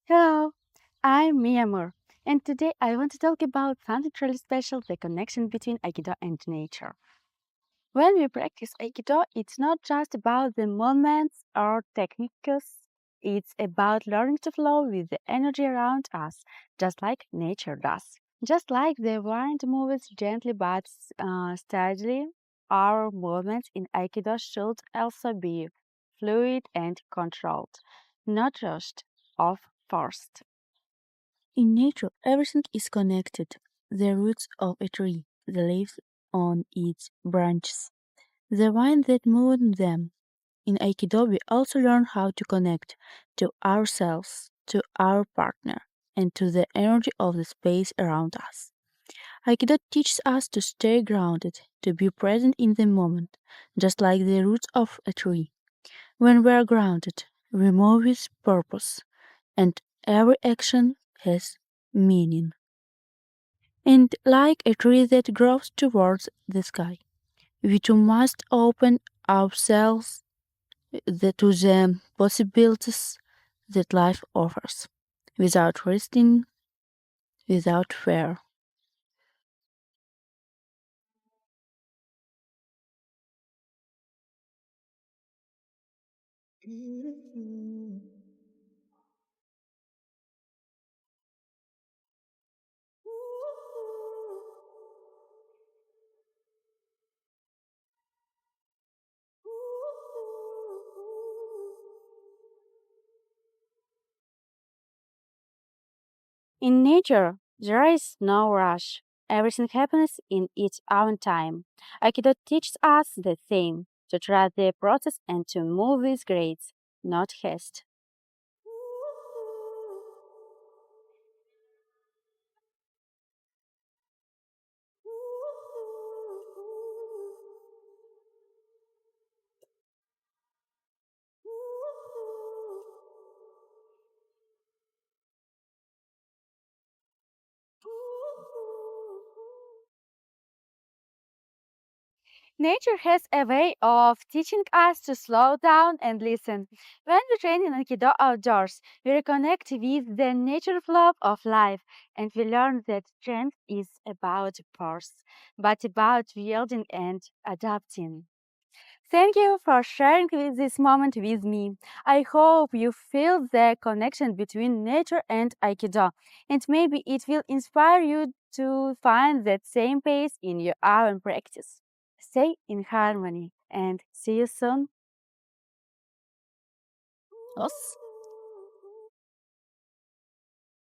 Hello, I'm Miya, and today I want to talk about something really special, the connection between Aikido and nature. When we practice Aikido, it's not just about the movements or techniques, it's about learning to flow with the energy around us, just like nature does. Just like the wind moves gently but steadily, our movements in Aikido should also be fluid and controlled, not rushed or forced. In nature, everything is connected. The roots of a tree, the leaves on its branches, the wind that moves them. In Aikido, we also learn how to connect to ourselves, to our partner, and to the energy of the space around us. Aikido teaches us to stay grounded, to be present in the moment, just like the roots of a tree. When we are grounded, we move with purpose, and every action has meaning. And like a tree that grows towards the sky, we too must open ourselves to the possibilities that life offers, without resting, without fear. In nature, there is no rush. Everything happens in its own time. Aikido teaches us the same, to trust the process and to move with grace, not haste. Nature has a way of teaching us to slow down and listen. When we train in Aikido outdoors, we reconnect with the natural flow of life and we learn that strength is about force, but about yielding and adapting. Thank you for sharing this moment with me. I hope you feel the connection between nature and Aikido, and maybe it will inspire you to find that same pace in your own practice. Stay in harmony and see you soon. Us.